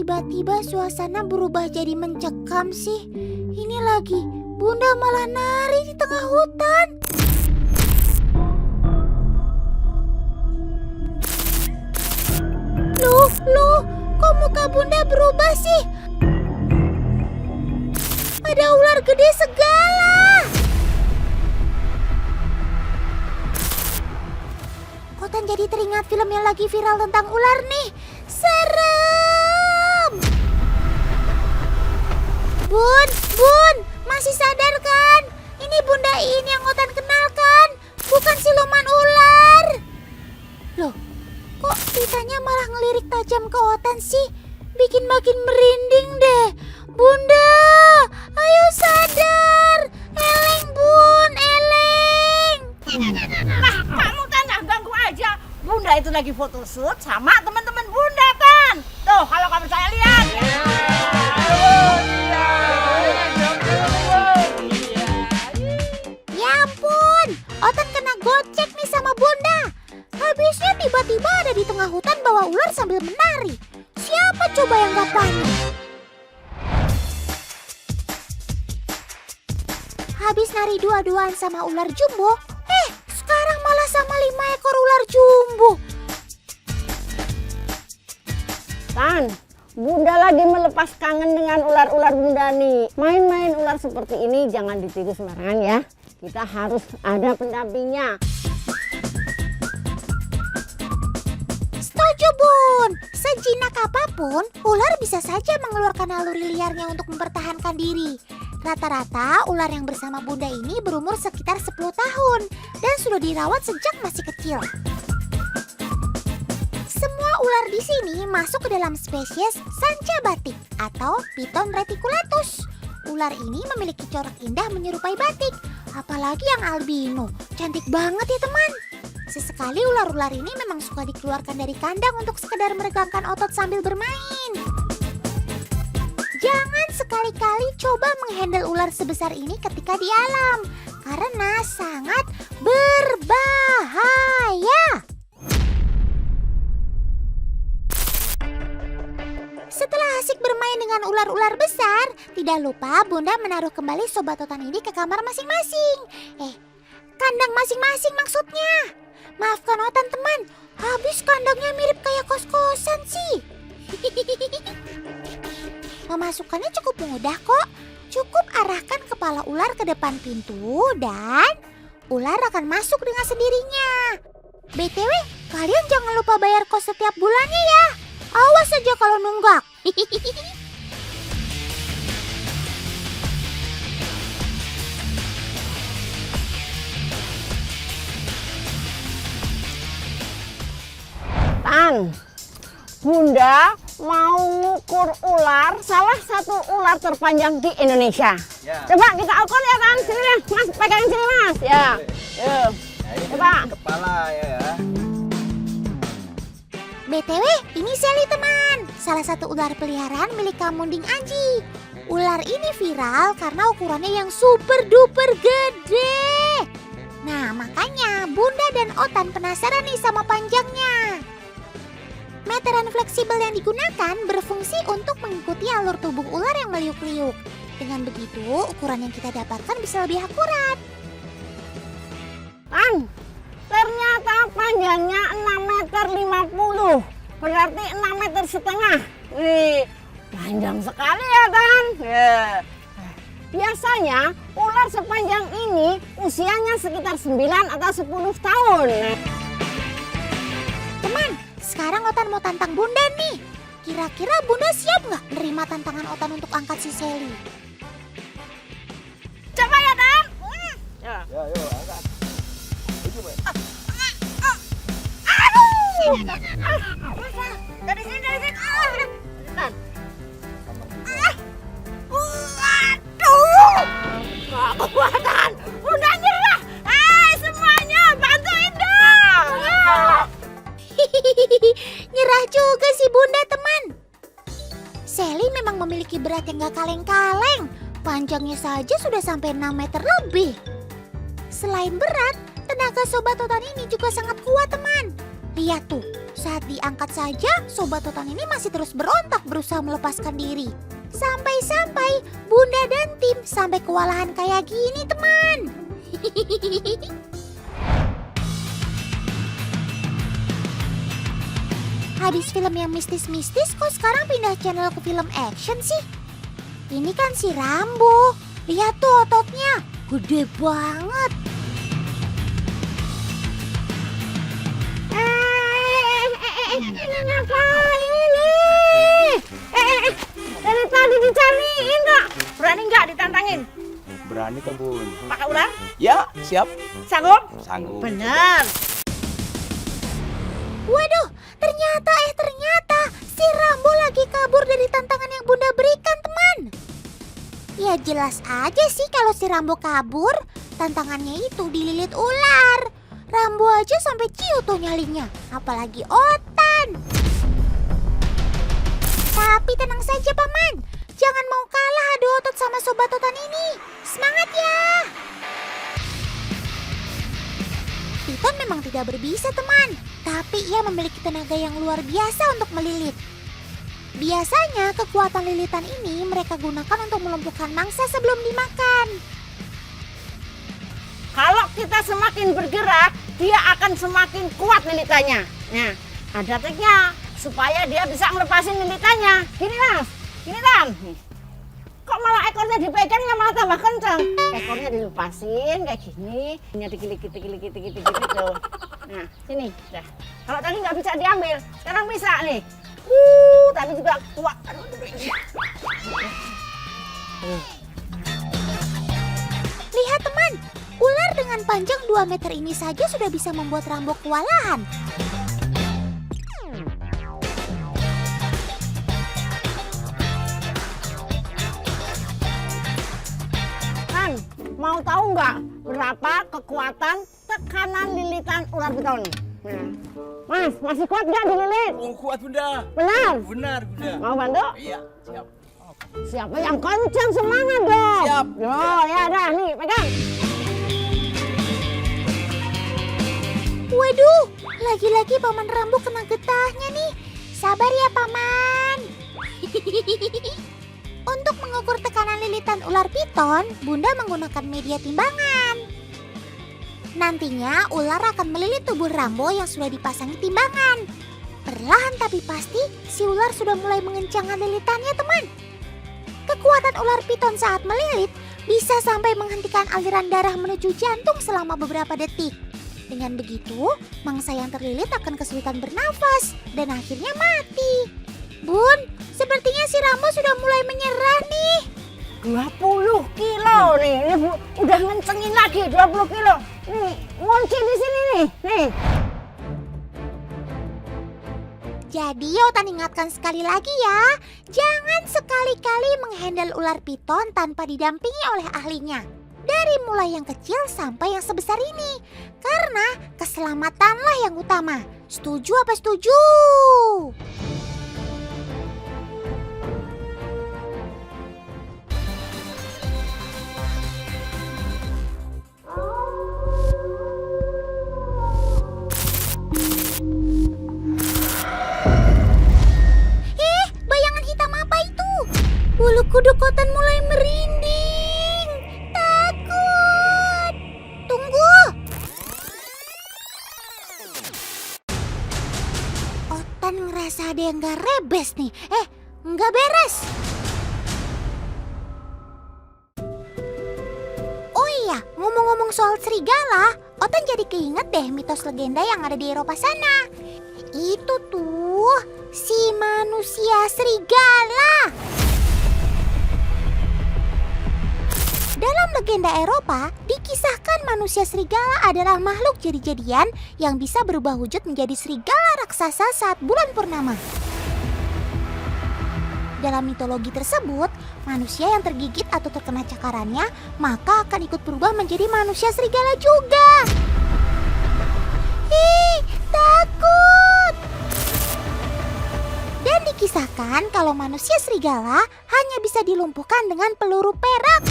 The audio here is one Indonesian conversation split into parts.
tiba-tiba suasana berubah jadi mencekam sih? Ini lagi, Bunda malah nari di tengah hutan. Loh, kok muka Bunda berubah sih? Ada ular gede segala. Otan jadi teringat film yang lagi viral tentang ular nih. Serem! Bun, masih sadar kan? Ini Bunda ini yang Otan kenal kan? Bukan siluman ular. Loh, kok pitanya malah ngelirik tajam ke Otan sih? Bikin makin merinding deh. Bunda, ayo sadar. Eleng Bun, eleng. Nah, kamu tanya ganggu aja. Bunda itu lagi photoshoot sama teman-teman Bunda, Tan. Tuh, kalau kamu saya lihat. Ya ampun, Otan kena gocek nih sama Bunda. Habisnya tiba-tiba ada di tengah hutan bawa ular sambil menari. Siapa coba yang gak panik? Habis nari dua-duaan sama ular jumbo, sekarang malah sama 5 ekor ular jumbo. Tan, Bunda lagi melepas kangen dengan ular-ular Bunda nih. Main-main ular seperti ini jangan ditiru sembarangan ya. Kita harus ada pendampingnya. Setuju Bun, sejinak apapun, ular bisa saja mengeluarkan naluri liarnya untuk mempertahankan diri. Rata-rata ular yang bersama Bunda ini berumur sekitar 10 tahun dan sudah dirawat sejak masih kecil. Semua ular di sini masuk ke dalam spesies Sanca batik atau Piton reticulatus. Ular ini memiliki corak indah menyerupai batik, apalagi yang albino. Cantik banget ya teman. Sesekali ular-ular ini memang suka dikeluarkan dari kandang untuk sekedar meregangkan otot sambil bermain. Jangan sekali-kali coba menghandle ular sebesar ini ketika di alam, karena sangat berbahaya. Setelah asik bermain dengan ular-ular besar, tidak lupa Bunda menaruh kembali sobat Otan ini ke kamar masing-masing. Kandang masing-masing maksudnya. Maafkan Otan teman, habis kandangnya mirip kayak kos-kosan sih. Memasukkannya cukup mudah kok. Cukup arahkan kepala ular ke depan pintu dan ular akan masuk dengan sendirinya. BTW, kalian jangan lupa bayar kos setiap bulannya ya. Awas saja kalau nunggak. Tan, Bunda mau ngukur ular, salah satu ular terpanjang di Indonesia. Ya. Coba kita ukur ya Tan, sini deh, Mas, pegangin sini Mas. Ya, yuk. Nah, ini Coba. kepala ya. BTW, ini Sally teman. Salah satu ular peliharaan milik Kamunding Aji. Ular ini viral karena ukurannya yang super duper gede. Nah, makanya Bunda dan Otan penasaran nih sama panjangnya. Meteran fleksibel yang digunakan berfungsi untuk mengikuti alur tubuh ular yang meliuk-liuk. Dengan begitu, ukuran yang kita dapatkan bisa lebih akurat. Tan, ternyata panjangnya 6,50 meter. Berarti 6,5 meter. Wih, panjang sekali ya Tan. Biasanya ular sepanjang ini usianya sekitar 9 atau 10 tahun. Teman, sekarang Otan mau tantang Bunda nih. Kira-kira Bunda siap nggak nerima tantangan Otan untuk angkat si Sally? Coba ya Tan. Ya. Ya, yuk angkat. Itu, Mbak. Dari sini. Tan. Waduh. Kekuatan. Bunda nyerah. Semuanya bantuin dong. Nyerah juga si Bunda teman. Sally memang memiliki berat yang gak kaleng-kaleng. Panjangnya saja sudah sampai 6 meter lebih. Selain berat, tenaga sobat Otan ini juga sangat kuat teman. Lihat tuh, saat diangkat saja, Sobat Totan ini masih terus berontak berusaha melepaskan diri. Sampai-sampai Bunda dan tim sampai kewalahan kayak gini, teman. Habis film yang mistis-mistis, kok sekarang pindah channel ke film action sih? Ini kan si Rambo. Lihat tuh ototnya, gede banget. Ini ngapain ini? Dari tadi dicariin kok. Berani nggak ditantangin? Berani kan Bun? Pakai ular? Ya, siap. Sanggup? Sanggup. Bener. Waduh, ternyata si Rambo lagi kabur dari tantangan yang Bunda berikan, teman. Ya jelas aja sih kalau si Rambo kabur, tantangannya itu dililit ular. Rambo aja sampai ciu tuh nyalinya, apalagi Otan. Tapi tenang saja Paman, jangan mau kalah adu otot sama Sobat Otan ini. Semangat ya! Piton memang tidak berbisa teman, tapi ia memiliki tenaga yang luar biasa untuk melilit. Biasanya kekuatan lilitan ini mereka gunakan untuk melumpuhkan mangsa sebelum dimakan. Kalau kita semakin bergerak, dia akan semakin kuat lilitannya. Nah, ada triknya supaya dia bisa ngelepasin lilitannya. Gini Mas, gini Tan. Kok malah ekornya dipegangnya malah tambah kencang. Ekornya dilepasin kayak gini, ini dikilik-kilik tuh. Nah, sini, dah. Kalau tadi nggak bisa diambil, sekarang bisa nih. Tadi juga kuat. Lihat teman, ular dengan panjang 2 meter ini saja sudah bisa membuat Rambo kewalahan. Kan, mau tahu nggak berapa kekuatan tekanan lilitan ular piton? Nah, Mas, masih kuat nggak dililit? Oh, kuat Bunda. Benar? Benar Bunda. Mau bantu? Iya, siap. Siapa yang kencang semangat dong? Siap. Yo, ya dah nih, pegang. Waduh, lagi-lagi Paman Rambo kena getahnya nih. Sabar ya Paman. Untuk mengukur tekanan lilitan ular piton, Bunda menggunakan media timbangan. Nantinya ular akan melilit tubuh Rambo yang sudah dipasangi timbangan. Perlahan tapi pasti, si ular sudah mulai mengencangkan lilitannya teman. Kekuatan ular piton saat melilit bisa sampai menghentikan aliran darah menuju jantung selama beberapa detik. Dengan begitu, mangsa yang terlilit akan kesulitan bernafas dan akhirnya mati. Bun, sepertinya si Rambo sudah mulai menyerah nih. 20 kilo nih, ini Bu, udah ngencengin lagi 20 kilo. Nih, ngunci di sini nih. Jadi Otan ingatkan sekali lagi ya, jangan sekali-kali menghandle ular piton tanpa didampingi oleh ahlinya. Dari mulai yang kecil sampai yang sebesar ini. Karena keselamatanlah yang utama. Setuju apa setuju? Bayangan hitam apa itu? Bulu kuduk Otan mulai merinding. Takut. Tunggu. Otan ngerasa ada yang gak rebes nih. Nggak beres. Oh iya, ngomong-ngomong soal serigala, Otan jadi keinget deh mitos legenda yang ada di Eropa sana. Itu tuh si manusia serigala. Dalam legenda Eropa, dikisahkan manusia serigala adalah makhluk jadi-jadian yang bisa berubah wujud menjadi serigala raksasa saat bulan purnama. Dalam mitologi tersebut, manusia yang tergigit atau terkena cakarannya maka akan ikut berubah menjadi manusia serigala juga. Takut! Dan dikisahkan kalau manusia serigala hanya bisa dilumpuhkan dengan peluru perak.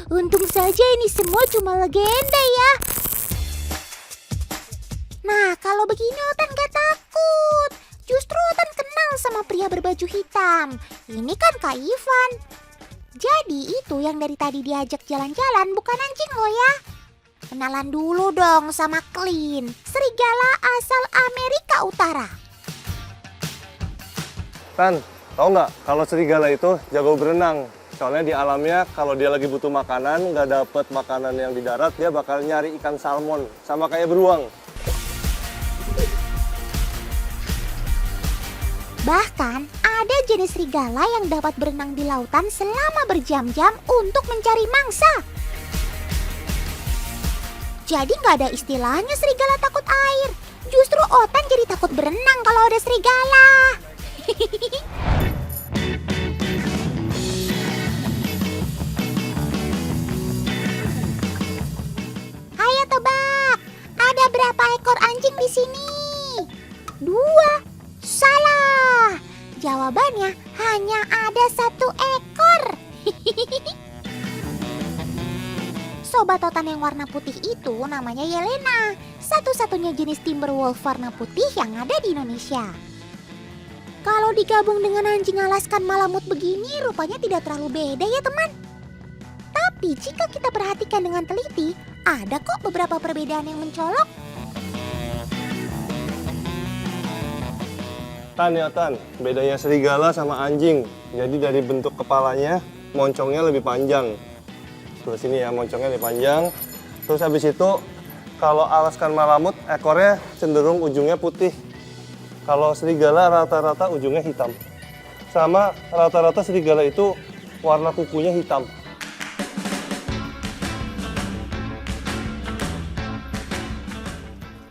Untung saja ini semua cuma legenda ya. Kalau begini Otan gak takut. Justru Otan kenal sama pria berbaju hitam. Ini kan Kak Ivan. Jadi itu yang dari tadi diajak jalan-jalan bukan anjing lo ya. Kenalan dulu dong sama Clint, serigala asal Amerika Utara. Tan, tau nggak kalau serigala itu jago berenang? Soalnya di alamnya kalau dia lagi butuh makanan, nggak dapet makanan yang di darat, dia bakal nyari ikan salmon, sama kayak beruang. Bahkan ada jenis serigala yang dapat berenang di lautan selama berjam-jam untuk mencari mangsa. Jadi nggak ada istilahnya serigala takut air. Justru Otan jadi takut berenang kalau ada serigala. Ayo tebak, ada berapa ekor anjing di sini? 2. Salah. Jawabannya hanya ada 1 ekor. Sobat Otan yang warna putih itu namanya Yelena. Satu-satunya jenis timberwolf warna putih yang ada di Indonesia. Kalau digabung dengan anjing Alaskan Malamut begini rupanya tidak terlalu beda ya teman. Tapi jika kita perhatikan dengan teliti, ada kok beberapa perbedaan yang mencolok. Tan ya Tan, bedanya serigala sama anjing. Jadi dari bentuk kepalanya, moncongnya lebih panjang. Terus sini ya, moncongnya lebih panjang. Terus habis itu, kalau Alaskan Malamut, ekornya cenderung ujungnya putih. Kalau serigala rata-rata ujungnya hitam. Sama rata-rata serigala itu warna kukunya hitam.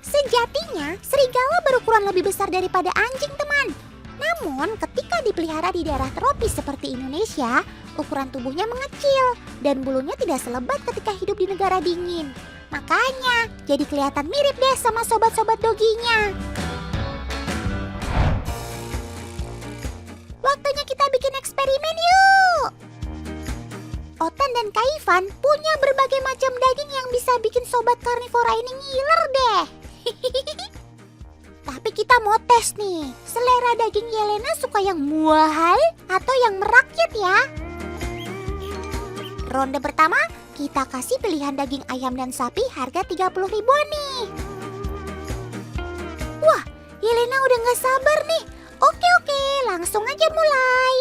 Sejatinya, serigala berukuran lebih besar daripada anjing, teman. Namun, ketika dipelihara di daerah tropis seperti Indonesia, ukuran tubuhnya mengecil dan bulunya tidak selebat ketika hidup di negara dingin. Makanya, jadi kelihatan mirip deh sama sobat-sobat doginya. Waktunya kita bikin eksperimen yuk! Otan dan Kak Ivan punya berbagai macam daging yang bisa bikin sobat karnivora ini ngiler deh. Tapi kita mau tes nih, selera daging Yelena suka yang mahal atau yang merakyat ya? Ronde pertama, kita kasih pilihan daging ayam dan sapi harga 30 ribuan nih. Wah, Yelena udah gak sabar nih. Oke, langsung aja mulai.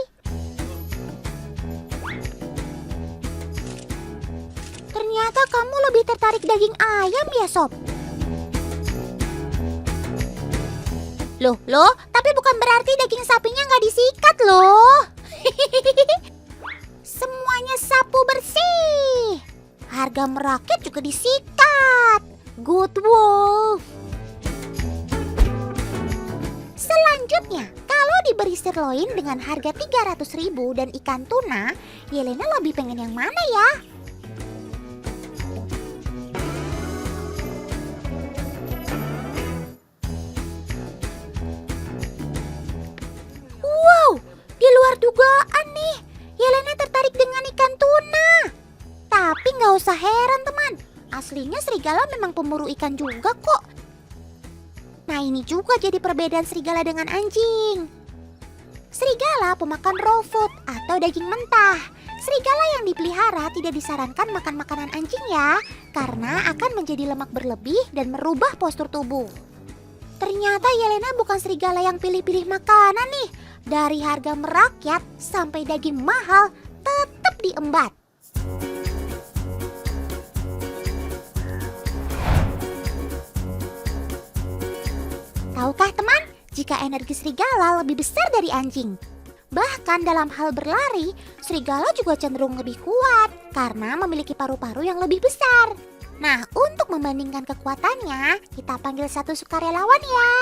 Ternyata kamu lebih tertarik daging ayam ya, Sob? Loh, tapi bukan berarti daging sapinya nggak disikat loh. Semuanya sapu bersih. Harga merakyat juga disikat. Good wolf. Selanjutnya, kalau diberi sirloin dengan harga 300 ribu dan ikan tuna, Yelena lebih pengen yang mana ya? Di luar dugaan nih, Yelena tertarik dengan ikan tuna. Tapi nggak usah heran teman, aslinya serigala memang pemburu ikan juga kok. Nah ini juga jadi perbedaan serigala dengan anjing. Serigala pemakan raw food atau daging mentah. Serigala yang dipelihara tidak disarankan makan makanan anjing ya, karena akan menjadi lemak berlebih dan merubah postur tubuh. Ternyata Yelena bukan serigala yang pilih-pilih makanan nih. Dari harga merakyat sampai daging mahal tetap diembat. Tahukah teman, jika energi serigala lebih besar dari anjing? Bahkan dalam hal berlari, serigala juga cenderung lebih kuat karena memiliki paru-paru yang lebih besar. Nah, untuk membandingkan kekuatannya, kita panggil satu sukarelawan ya.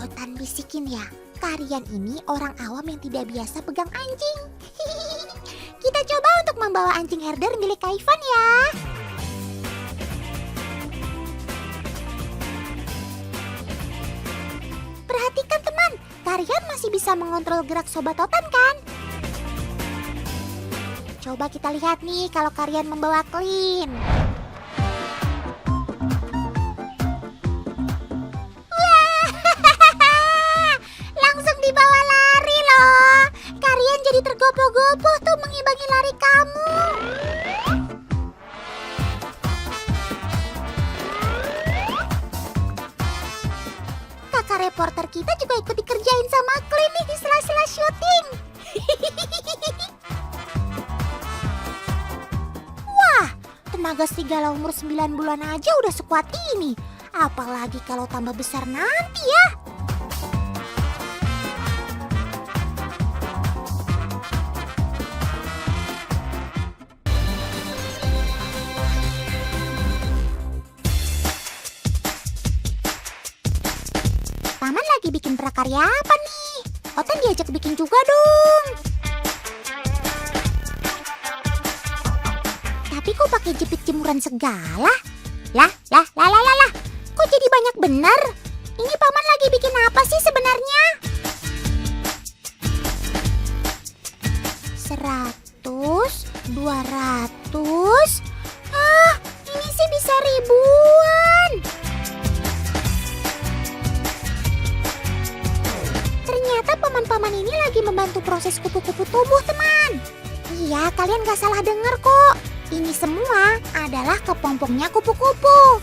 Otan bisikin ya, kalian ini orang awam yang tidak biasa pegang anjing. Kita coba untuk membawa anjing herder milik Kak Ivan ya. Perhatikan teman, kalian masih bisa mengontrol gerak sobat Otan kan? Coba kita lihat nih kalau kalian membawa Clint. reporter kita juga ikut dikerjain sama Clint nih di sela-sela syuting. Wah, tenaga serigala umur 9 bulan aja udah sekuat ini. Apalagi kalau tambah besar nanti ya. Paman lagi bikin prakarya apa nih? Otan diajak bikin juga dong. Tapi kok pakai jepit jemuran segala? Lah. Kok jadi banyak bener? Ini paman lagi bikin apa sih sebenarnya? 100, 200. Ini sih bisa ribuan. Ternyata paman-paman ini lagi membantu proses kupu-kupu tumbuh, teman. Iya, kalian gak salah dengar kok. Ini semua adalah kepompongnya kupu-kupu.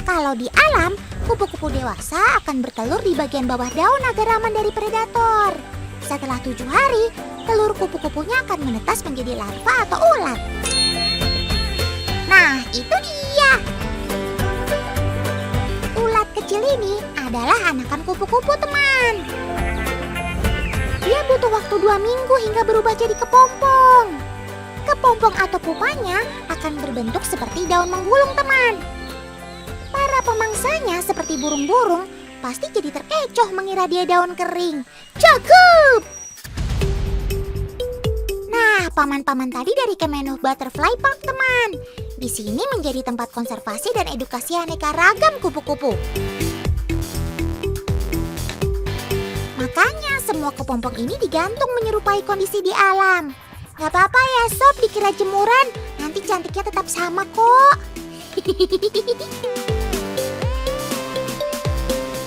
Kalau di alam, kupu-kupu dewasa akan bertelur di bagian bawah daun agar aman dari predator. Setelah 7 hari, telur kupu-kupunya akan menetas menjadi larva atau ulat. Nah, itu dia. Ulat kecil ini adalah anakan kupu-kupu, teman. Dia butuh waktu 2 minggu hingga berubah jadi kepompong. Kepompong atau pupanya akan berbentuk seperti daun menggulung, teman. Para pemangsanya seperti burung-burung pasti jadi terkecoh mengira dia daun kering. Cukup! Nah, paman-paman tadi dari Kemenuh Butterfly Park, teman. Di sini menjadi tempat konservasi dan edukasi aneka ragam kupu-kupu. Makanya semua kepompong ini digantung menyerupai kondisi di alam. Gak apa-apa ya sob, dikira jemuran. Nanti cantiknya tetap sama kok.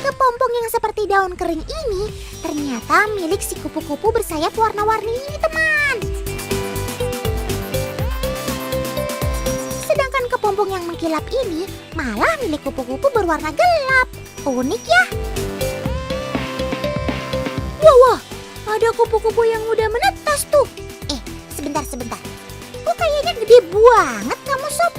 Kepompong yang seperti daun kering ini ternyata milik si kupu-kupu bersayap warna-warni ini, teman. Sedangkan kepompong yang mengkilap ini malah milik kupu-kupu berwarna gelap. Unik ya. Wah, ada kupu-kupu yang udah menetas tuh. Sebentar. Kok kayaknya gede banget kamu, sob?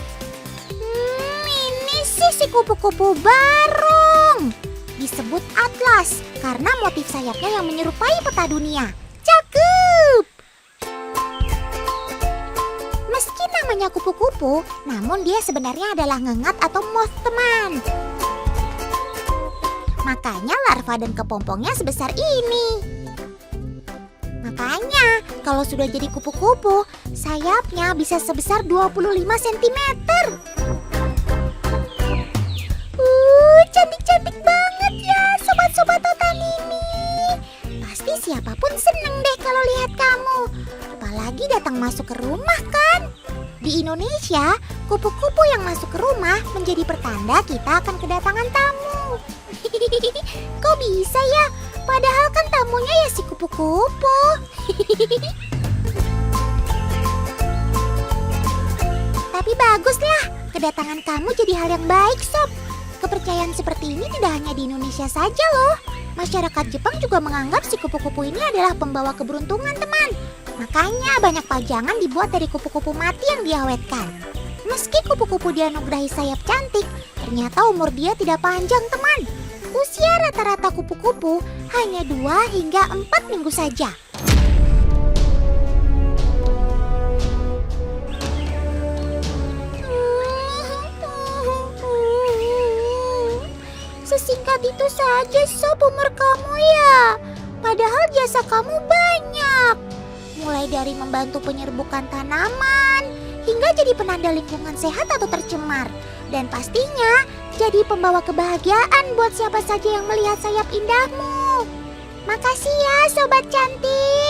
Ini sih si kupu-kupu barong. Disebut atlas karena motif sayapnya yang menyerupai peta dunia. Cakep! Meski namanya kupu-kupu, namun dia sebenarnya adalah ngengat atau moth, teman. Makanya larva dan kepompongnya sebesar ini. Makanya kalau sudah jadi kupu-kupu, sayapnya bisa sebesar 25 cm. Cantik-cantik banget ya sobat-sobat Otan ini. Pasti siapapun seneng deh kalau lihat kamu. Apalagi datang masuk ke rumah kan. Di Indonesia, kupu-kupu yang masuk ke rumah menjadi pertanda kita akan kedatangan tamu. Kok bisa ya? Padahal kan tamunya ya si kupu-kupu. Tapi baguslah, kedatangan kamu jadi hal yang baik, sob. Kepercayaan seperti ini tidak hanya di Indonesia saja loh. Masyarakat Jepang juga menganggap si kupu-kupu ini adalah pembawa keberuntungan, teman. Makanya banyak pajangan dibuat dari kupu-kupu mati yang diawetkan. Meski kupu-kupu dianugerahi sayap cantik, ternyata umur dia tidak panjang, teman. Usia rata-rata kupu-kupu hanya 2 hingga 4 minggu saja. Sesingkat itu saja sob umur kamu ya. Padahal jasa kamu banyak. Mulai dari membantu penyerbukan tanaman, hingga jadi penanda lingkungan sehat atau tercemar. Dan pastinya jadi pembawa kebahagiaan buat siapa saja yang melihat sayap indahmu. Makasih ya sobat cantik.